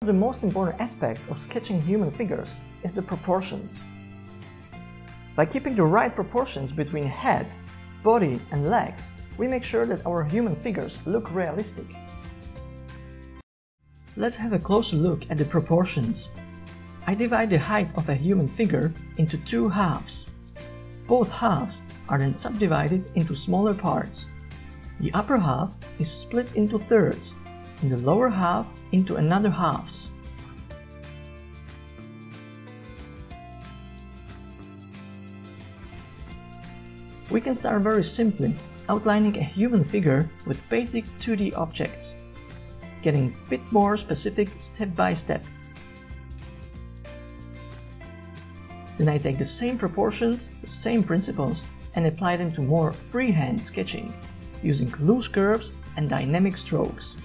One of the most important aspects of sketching human figures is the proportions. By keeping the right proportions between head, body and legs, we make sure that our human figures look realistic. Let's have a closer look at the proportions. I divide the height of a human figure into two halves. Both halves are then subdivided into smaller parts. The upper half is split into thirds, and the lower half into another halves. We can start very simply, outlining a human figure with basic 2D objects, getting a bit more specific step by step. Then I take the same proportions, the same principles, and apply them to more freehand sketching, using loose curves and dynamic strokes.